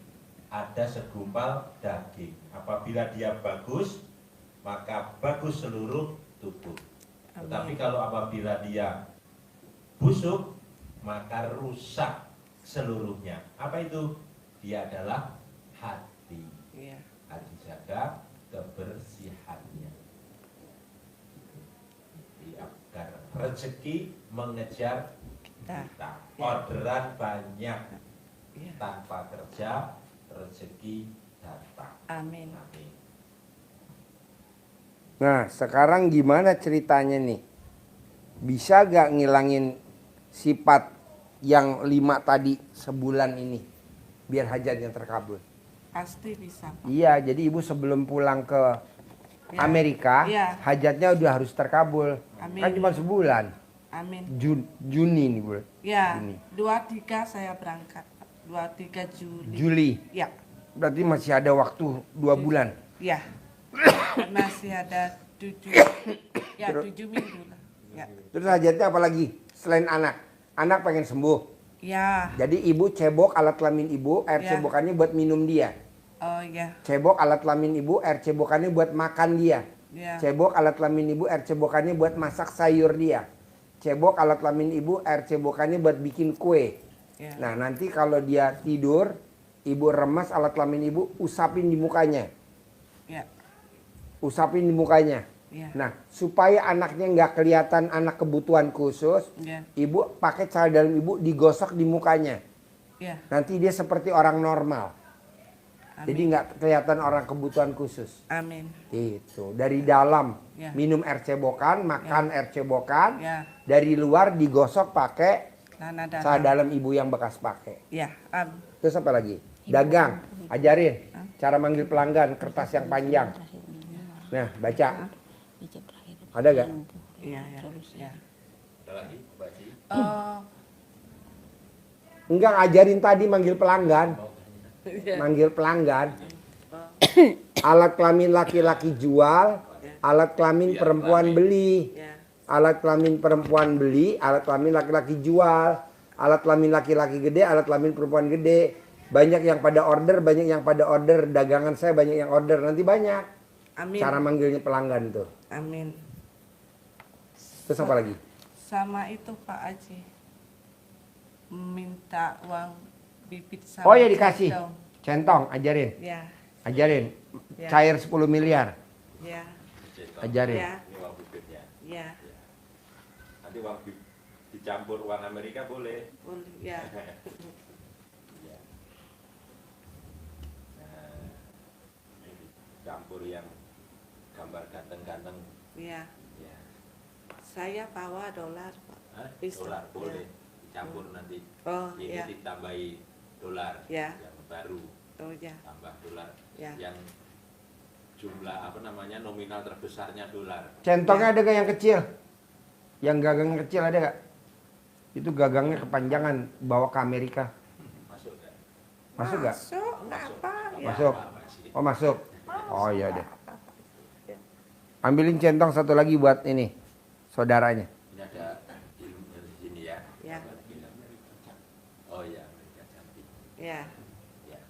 ada segumpal daging. Apabila dia bagus, maka bagus seluruh tubuh. Amin. Tetapi kalau apabila dia busuk, maka rusak seluruhnya. Apa itu? Dia adalah hati. Ya. Harus dijaga kebersihannya. Agar rezeki mengejar Kita. kita. Ya. Orderan banyak, Ya. tanpa kerja rezeki datang. Amin. Amin. Nah, sekarang gimana ceritanya nih? Bisa gak ngilangin sifat yang 5 tadi sebulan ini? Biar hajatnya terkabul. Pasti bisa, Pak. Iya, jadi ibu sebelum pulang ke Ya. Amerika, Ya. hajatnya udah harus terkabul. Amin. Kan cuma sebulan. Amin. Juni nih, Bu. Ya, Juni. 23 saya berangkat, Pak. 23 Juli. Juli. Ya, Berarti masih ada waktu 2 bulan. ya. Masih ada 7 minggu lah. Ya. Terus hajatnya apa lagi? Selain anak. Anak pengen sembuh. Ya. Jadi ibu cebok alat kelamin ibu, air Ya. cebokannya buat minum dia. Oh ya. Cebok alat kelamin ibu, air cebokannya buat makan dia. Ya. Cebok alat kelamin ibu, air cebokannya buat masak sayur dia. Cebok alat kelamin ibu, air cebokannya buat bikin kue. Ya. Nah nanti kalau dia tidur, ibu remas alat kelamin ibu, usapin di mukanya. Ya. Usapin di mukanya. Ya. Nah supaya anaknya nggak kelihatan anak kebutuhan khusus, Ya. ibu pakai cara dalam ibu digosok di mukanya. Ya. Nanti dia seperti orang normal. Amin. Jadi nggak kelihatan orang kebutuhan khusus. Amin. Itu dari dalam Ya. minum air cebokan, makan air cebokan. Ya. Dari luar digosok pakai Tanah cara dalam. dalam ibu yang bekas pakai. Ya. Terus apa lagi? Dagang, ajarin cara manggil pelanggan, kertas yang panjang. Nah, baca. Ada gak? Iya, ya. Ya. Ada lagi, Mbak Ji? Enggak, ajarin tadi manggil pelanggan. Manggil pelanggan. Alat kelamin laki-laki jual, alat kelamin perempuan beli. Ya. Alat kelamin perempuan beli, alat kelamin laki-laki jual. Alat kelamin laki-laki gede, alat kelamin perempuan gede. Banyak yang pada order, banyak yang pada order. Dagangan saya banyak yang order, nanti banyak. Amin. Cara manggilnya pelanggan tuh. Amin. Terus apa lagi? Sama itu Pak Aji. Minta uang bibit sama Oh ya dikasih. centong. Centong, ajarin. Ya. Ajarin. Ya. Cair 10 miliar. Ya. Ajarin. Ya. Ini uang bibitnya. Ya. Nanti uang dicampur uang Amerika boleh. Boleh. Ya. Ya. Nah, ini campur yang gambar ganteng-ganteng. Ya. Ya. Saya bawa dolar Pak. Hah? Bisa. Dolar Ya. boleh dicampur nanti. Oh Ini ya. ditambahi dolar Ya. yang baru, Oh ya. tambah dolar Ya. yang jumlah apa namanya nominal terbesarnya dolar. Centongnya ada gak yang kecil? Yang gagang kecil ada gak? Itu gagangnya kepanjangan bawa ke Amerika. Masuk nggak? Masuk gak? Masuk nggak apa? Ya. Masuk. Apa sih? Oh masuk. Oh iya deh. Ambilin centong satu lagi buat ini saudaranya. Ini ada ilmu dari sini ya. Ya. Oh ya, Amerika cantik. Ya. Ya.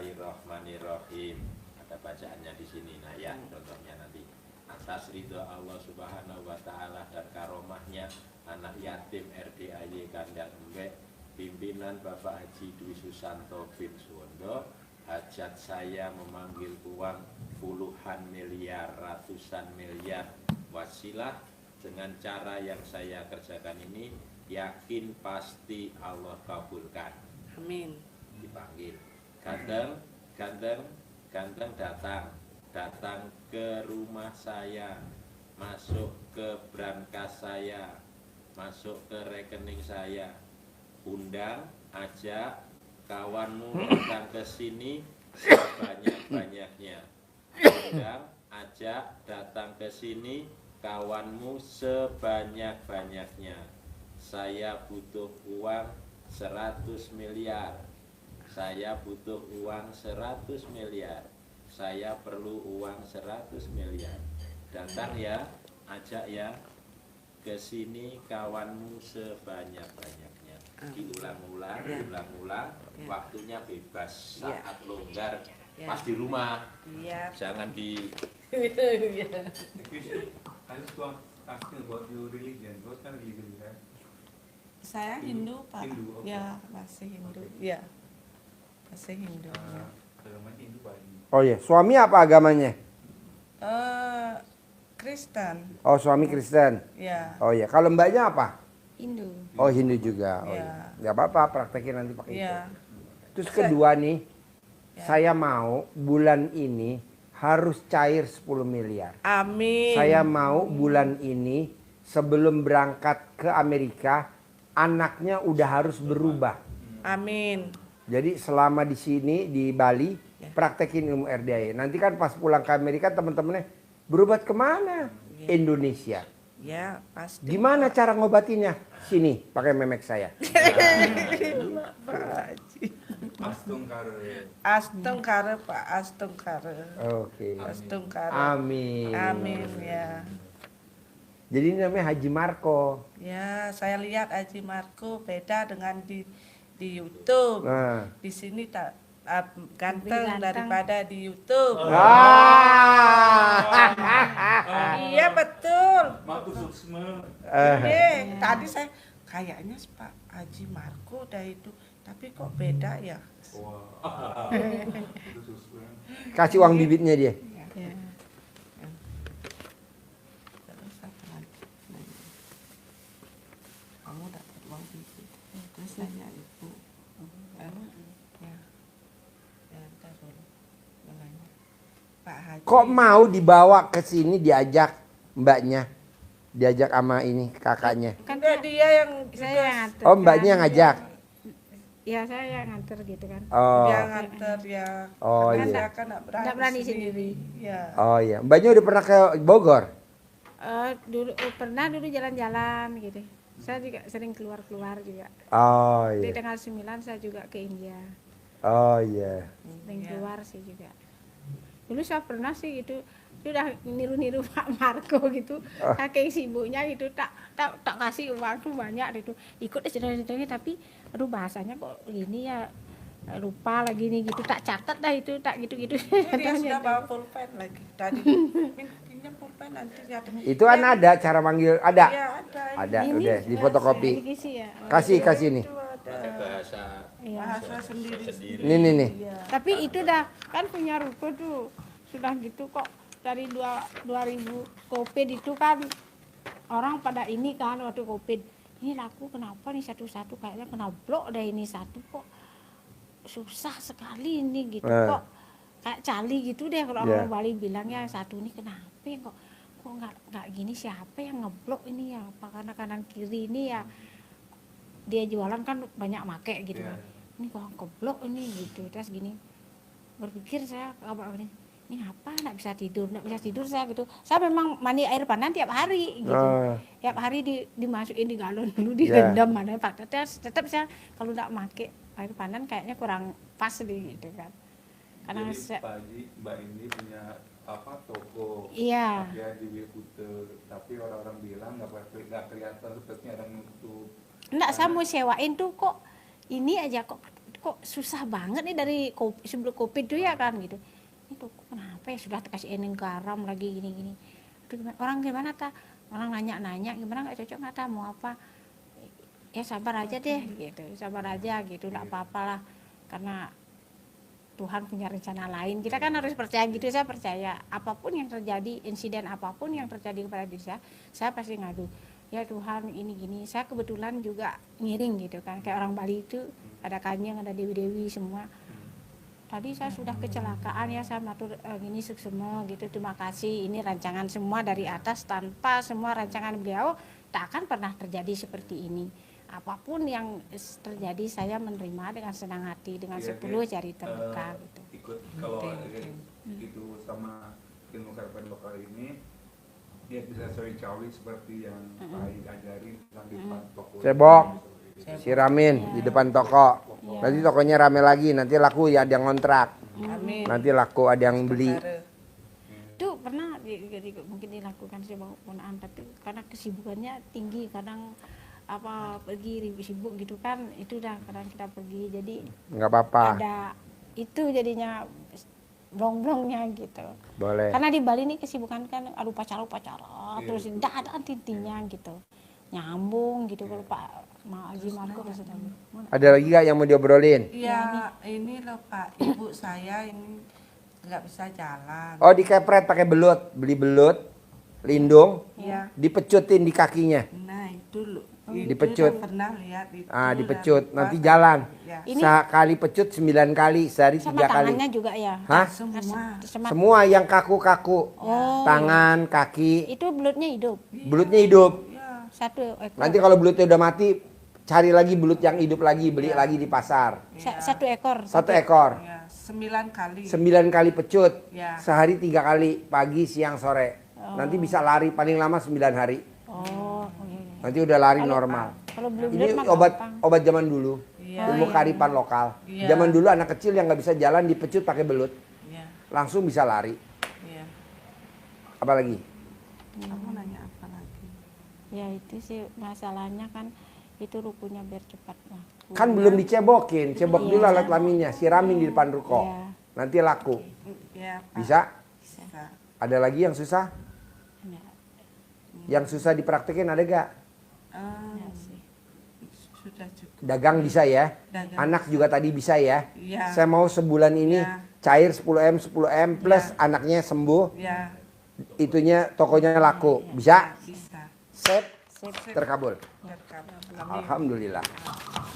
Bismillahirrahmanirrahim. Ada bacaannya di sini. Nah ya, contohnya nanti. Atas ridho Allah Subhanahu wa taala dan karomahnya anak yatim RDAY Kandang Embek pimpinan Bapak Haji Dwi Susanto bin Suwondo, hajat saya memanggil uang puluhan miliar, ratusan miliar wasilah dengan cara yang saya kerjakan ini, yakin pasti Allah kabulkan. Amin. Dipanggil ganteng, ganteng, ganteng datang ke rumah saya, masuk ke brankas saya, masuk ke rekening saya, undang, ajak kawanmu datang ke sini sebanyak-banyaknya. Undang, ajak datang ke sini kawanmu sebanyak-banyaknya. Saya butuh uang 100 miliar. Saya butuh uang 100 miliar. Saya perlu uang 100 miliar. Datang ya, ajak ya ke sini kawanmu sebanyak-banyaknya. Diulang-ulang, diulang-ulang, waktunya bebas, Ya. saat longgar, Ya. pas di rumah. Iya. Jangan di I just want asking about your religion. What kind of religion you have? Saya Hindu Pak. Hindu, oke. Ya, masih Hindu. Ya. Masih Hindu. ya. Agamanya Hindu Pak. Oh iya, suami apa agamanya? Kristen. Oh suami Kristen. Ya. Oh iya, kalau mbaknya apa? Hindu. Oh Hindu juga. Oh Iya. iya. Gak apa-apa, praktekin nanti pakai itu. Ya. Terus kedua nih, Ya. saya mau bulan ini harus cair 10 miliar. Amin. Saya mau bulan ini sebelum berangkat ke Amerika anaknya udah harus berubah. Amin. Jadi selama di sini di Bali praktekin ilmu RDA. Nanti kan pas pulang ke Amerika teman-temannya berobat kemana? Indonesia. Ya, pasti. Gimana cara ngobatinnya? Sini, pakai memek saya. Pak Haji. Astungkare. Astungkare Pak, Astungkare. Oke. Astungkare. Amin. Amin ya. Jadi ini namanya Haji Marco. Ya, saya lihat Haji Marco beda dengan di YouTube. Nah. Di sini tak ganteng ganteng. daripada di YouTube. Iya betul. Matur suksma. Tadi saya kayaknya Pak Haji Marco dah itu, tapi kok beda ya? Wah. Kasih uang bibitnya dia. Ya. Terus apa lagi? Kamu dapat uang bibit. Terus nanya ibu. Ya. Ya, ntar dulu. Nanya. Pak Haji. Kok mau dibawa ke sini diajak mbaknya? Diajak sama ini kakaknya. Kan dia yang Saya yang nganter. Oh, mbaknya yang kan. ngajak. Ya saya yang nganter gitu kan. Oh. dia nganter ya. Oh, Karena iya. saya kan Nggak berani sendiri. Ya. Oh iya, mbaknya udah pernah ke Bogor? Pernah dulu jalan-jalan gitu. Saya juga sering keluar-keluar juga. Oh Di iya. tanggal 9 saya juga ke India. Oh iya. Sering keluar sih juga. Dulu saya pernah sih gitu. Sudah niru-niru Pak Marco gitu. Saking sibuknya gitu tak kasih uang tuh banyak gitu. Ikut ceritanya tapi aduh bahasanya kok gini ya, lupa lagi nih gitu, tak catat dah itu, tak gitu-gitu. Dia sudah bawa pulpen lagi tadi. Pinjam pulpen nanti ya. Itu kan ada cara manggil, ada. Iya ada. Ada, Ini udah di fotokopi. Isi ya. Kasih nih. Itu ada. Pakai bahasa Iya. Bahasa sendiri. sendiri. Nih. Tapi itu dah kan punya ruko tuh sudah gitu kok dari 2000 Covid itu kan orang pada ini kan waktu Covid ini laku kenapa nih satu-satu kayaknya kena blok deh ini satu kok susah sekali ini gitu kok kayak cali gitu deh kalau orang Bali bilangnya satu ini kenapa ya kok nggak gini siapa yang ngeblok ini ya apa karena kanan kiri ini ya dia jualan kan banyak make gitu kan ini kok keblok ini gitu terus gini berpikir saya apa ini apa nggak bisa tidur saya gitu saya memang mandi air panas tiap hari gitu tiap hari dimasukin di galon dulu direndam mana pak tetap saya kalau nggak make air panas kayaknya kurang pas gitu kan karena Jadi Pak Haji, Mbak ini punya apa toko iya pakaian di Wilkuter, tapi orang-orang bilang nggak kelihatan sepertinya ada nutup. enggak saya mau sewain tuh kok ini aja kok susah banget nih dari sebelum Covid tuh ya kan gitu ini tuh kenapa ya sudah kasih ening garam lagi gini-gini orang gimana ta orang nanya gimana nggak cocok nggak ta mau apa ya sabar aja deh gitu sabar aja gitu nggak apa-apa lah karena Tuhan punya rencana lain kita kan harus percaya gitu saya percaya apapun yang terjadi insiden apapun yang terjadi kepada diri saya pasti ngadu ya Tuhan ini gini saya kebetulan juga ngiring gitu kan kayak orang Bali itu ada kanjeng ada dewi-dewi semua tadi saya sudah kecelakaan ya saya matur gini suksema gitu terima kasih ini rancangan semua dari atas tanpa semua rancangan beliau tak akan pernah terjadi seperti ini apapun yang terjadi saya menerima dengan senang hati dengan 10 jari terbuka gitu Ikut kalau itu sama ilmu karpen lokal ini dia bisa cawi seperti yang Pak Haji ajarin tentang di depan toko. Cebok, siramin di depan toko. Nanti tokonya rame lagi, nanti laku ya ada yang ngontrak. Amin. Nanti laku ada yang beli. itu pernah mungkin dilakukan sebuah penggunaan tapi karena kesibukannya tinggi kadang apa pergi sibuk gitu kan itu dah kadang kita pergi jadi Nggak apa-apa. ada itu jadinya blong-blongnya gitu Boleh. karena di Bali ini kesibukan kan ada upacara terus tidak ada intinya gitu nyambung gitu kalau Pak Haji Marco sudah Ada lagi nggak yang mau diobrolin? Iya, ini loh Pak, ibu saya ini nggak bisa jalan. Oh, dikepret pakai belut, beli belut, lindung, Iya. dipecutin di kakinya. Nah itu loh. Dipecut. Itu pernah lihat itu. Ah, dipecut, dan nanti pas- jalan. Ya. Ini- Sekali pecut 9 kali, sehari sama 3 kali. tangannya juga ya Hah? Semua. Semua yang kaku-kaku. Oh, Tangan, kaki, itu belutnya hidup belutnya hidup. Ya. satu ekor Nanti kalau belutnya udah mati, cari lagi belut yang hidup lagi, beli lagi di pasar. Satu ekor. 1 ekor. Ya, 9 kali. 9 kali pecut. Ya. Sehari 3 kali, pagi, siang, sore. Nanti bisa lari paling lama 9 hari. Oh, iya. Nanti udah lari normal. Kalau belum Ini mah gampang. obat zaman dulu. Iya. Ilmu kearifan lokal. Iya. Zaman dulu anak kecil yang nggak bisa jalan dipecut pakai belut, Ya, langsung bisa lari. ya. Apalagi? Kamu nanya apa lagi? Ya itu sih masalahnya kan itu rukunya biar cepat laku. Kan belum dicebokin, cebok Iya. dulu alat kelaminnya, siramin di depan ruko. Iya. Nanti laku. Ya, Pak. Bisa? Bisa. Ada lagi yang susah? Ya, Yang susah dipraktekin ada gak? ya sih. Sudah cukup. Dagang bisa ya? Dagang. Anak juga tadi bisa ya? Iya. Saya mau sebulan ini Ya. cair 10M, 10M plus Ya. anaknya sembuh, Ya, itunya tokonya laku. Bisa? bisa. Sip, Sip. terkabul. Terkabul. Alhamdulillah.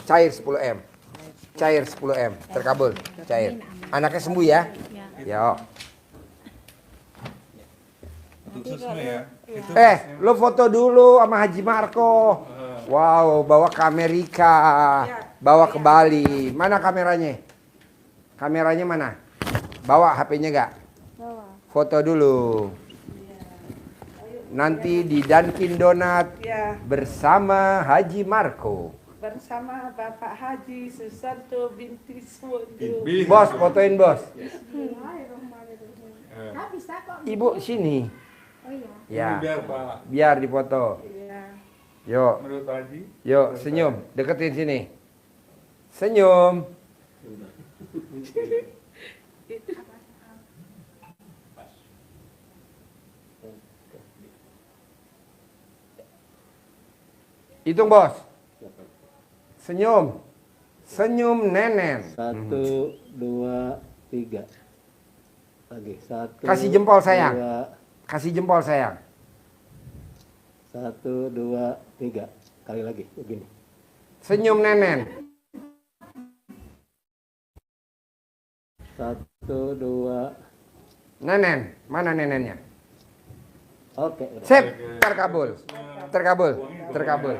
Cair 10M. Cair 10M, terkabul. Cair. Anaknya sembuh ya? Yo. Lo foto dulu sama Haji Marco. Wow, bawa ke Amerika. Bawa ke Bali. Mana kameranya? Kameranya mana? Bawa HP-nya gak? Foto dulu. Nanti di Dunkin Donat Ya, bersama Haji Marco. bersama Bapak Haji Susanto binti Suwondo. Bos, fotoin bos. Ibu sini. Ya, Biar Pak, biar difoto. Ya. Yuk, menurut Pak Haji, yuk senyum, deketin sini. Senyum. Hitung bos. Senyum. Senyum nenen. 1, 2, 3. Lagi 1. Kasih jempol, sayang. Kasih jempol sayang. 1, 2, 3. Kali lagi begini. Senyum nenen. 1, 2. Nenen, mana nenennya? Oke. Sip, terkabul. Terkabul. Terkabul.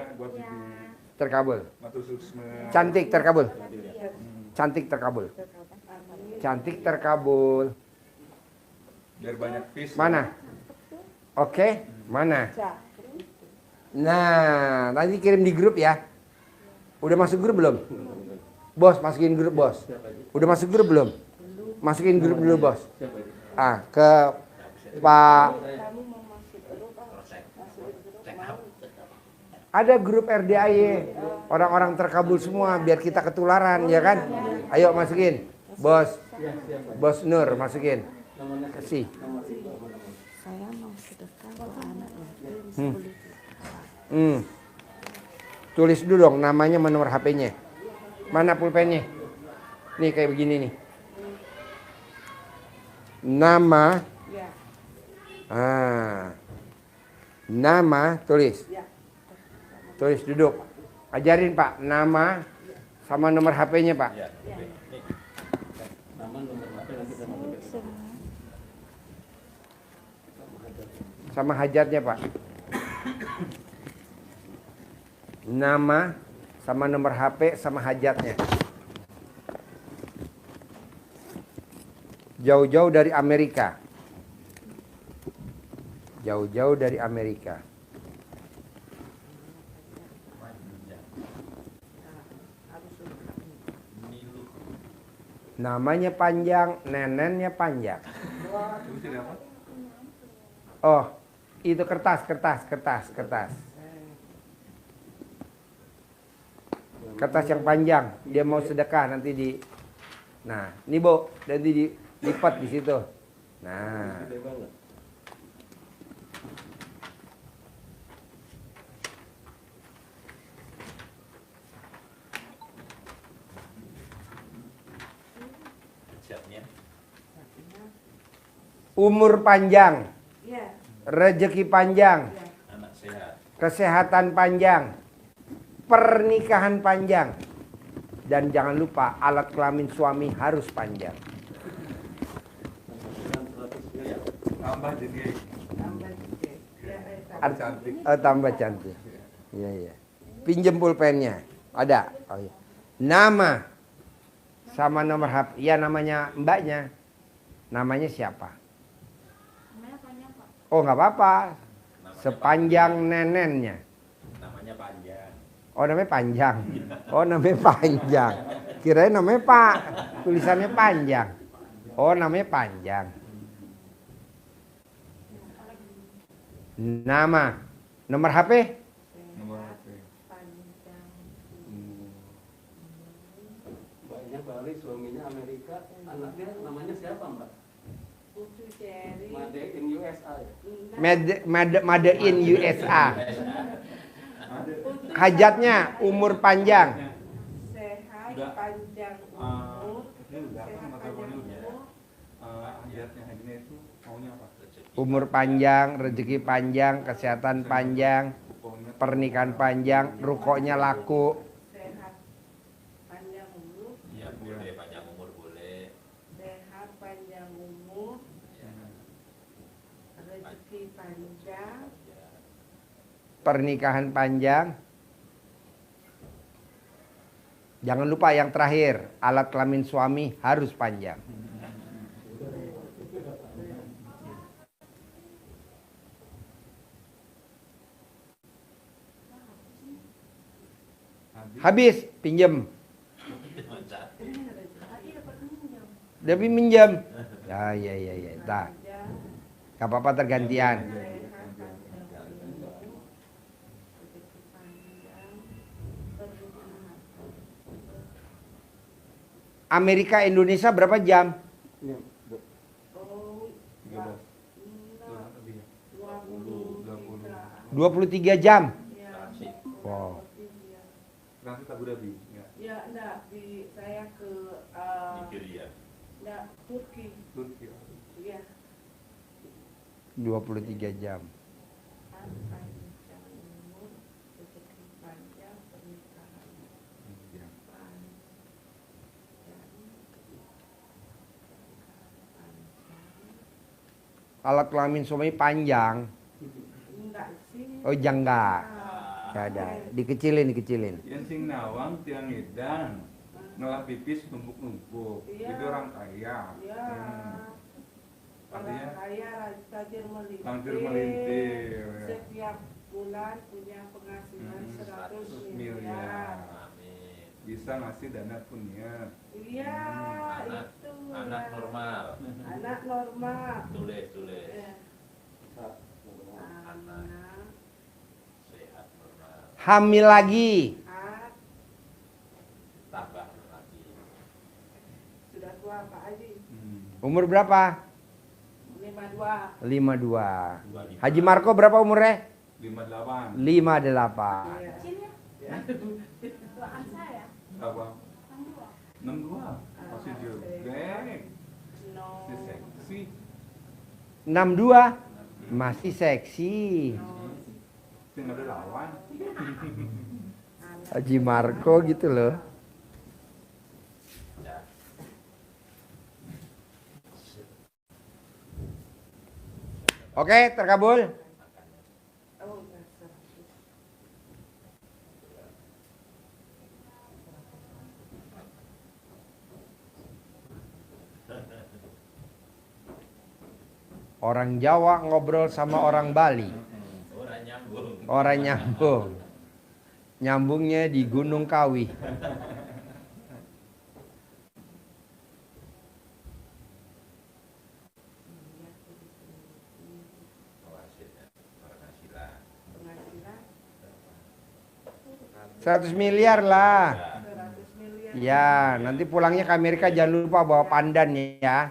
Terkabul. Matur Suksma. Cantik terkabul. Cantik terkabul. Cantik terkabul. Biar banyak fish. Mana? Oke, mana? Nah, nanti kirim di grup ya. Udah masuk grup belum? Bos, masukin grup bos. Udah masuk grup belum? Masukin grup dulu bos. Ah, ke Pak. Ada grup RDAY, orang-orang terkabul semua biar kita ketularan ya kan? Ayo masukin, bos, bos Nur masukin, kasih. Saya mau sedekah ke anaknya. Tulis dulu dong namanya sama nomor HP-nya. Mana pulpennya? Nih kayak begini nih. Nama, nama tulis. Tulis duduk. Ajarin Pak, nama sama nomor HP-nya Pak. Sama hajatnya Pak. Nama sama nomor HP sama hajatnya. Jauh-jauh dari Amerika. Jauh-jauh dari Amerika. Namanya panjang, nenennya panjang. Oh, itu kertas. Kertas yang panjang, dia mau sedekah nanti di. Nah, ini Bu, nanti dilipat di situ. Nah. Umur panjang, rezeki panjang, Anak sehat. kesehatan panjang, pernikahan panjang, dan jangan lupa alat kelamin suami harus panjang. Tambah jadi Tambah cantik. Iya. Pinjem pulpennya. Ada. Oh, iya. Nama sama nomor HP. Ya namanya mbaknya. Namanya siapa? Oh nggak apa-apa. Sepanjang nenennya. Namanya panjang. Oh namanya panjang. Oh namanya panjang. Kirain namanya Pak. Tulisannya panjang. Oh namanya panjang. Nama. Nomor HP? Nomor HP. Mbaknya Bali, suaminya Amerika, anaknya namanya siapa Mbak? Putu Jerry. Made in USA ya? Made in USA. Hajatnya umur panjang. Sehat, Udah. panjang umur. Ini udah apa Sehat, sama panjang teleponnya udah. umur. Hajatnya hajinya itu maunya apa? Umur panjang, rezeki panjang, kesehatan panjang, Pokoknya pernikahan panjang, rukoknya laku. Sehat, panjang umur. Iya boleh, panjang umur boleh. Sehat, panjang umur. Rezeki panjang. Pernikahan panjang. Jangan lupa yang terakhir, alat kelamin suami harus panjang. Habis, pinjem. Tapi minjem. Ya, ya, ya, ya. Nah, gak apa-apa tergantian. Amerika Indonesia berapa jam? Ini Bu. Oh, 13. Lebih ya. 23 jam. ya. Wow. Transit Abu Dhabi. Ya. Ya, enggak, saya ke Nigeria. enggak, Turki. Turki. Iya. 23 jam. Panjang umur, rezeki panjang, pernikahan Ya. panjang. Alat kelamin suami panjang. Enggak sih. Oh, jangga. Ah, Gak ada. Dikecilin, dikecilin. Yang sing nawang tiang edan. Nolak pipis numpuk-numpuk. Iya. Itu orang kaya. Ya. Orang Artinya kaya rajin melintir. Rajin melintir, ya. Setiap bulan punya penghasilan 100 miliar. Amin. bisa ngasih dana punya. Iya, Anak, itu. anak ya. normal. Anak normal. Tulis, tulis. Ya. Anak Anak sehat normal. Hamil lagi. sehat. Tambah lagi. Sudah tua Pak Haji. Umur berapa? 52. 52. Haji Marco berapa umurnya? 58. 58. Iya. Berapa? 62. Masih juga. No. Si seksi. 62. Masih seksi. Sing ada lawan. Haji Marco gitu loh. Ya. Oke, terkabul. Oh, dasar. Orang Jawa ngobrol sama orang Bali. Orang nyambung. Orang nyambung. Nyambungnya di Gunung Kawi. Penghasilan. Penghasilan. Penghasilan 100 miliar lah. 100 miliar. Ya, nanti pulangnya ke Amerika jangan lupa bawa pandan ya.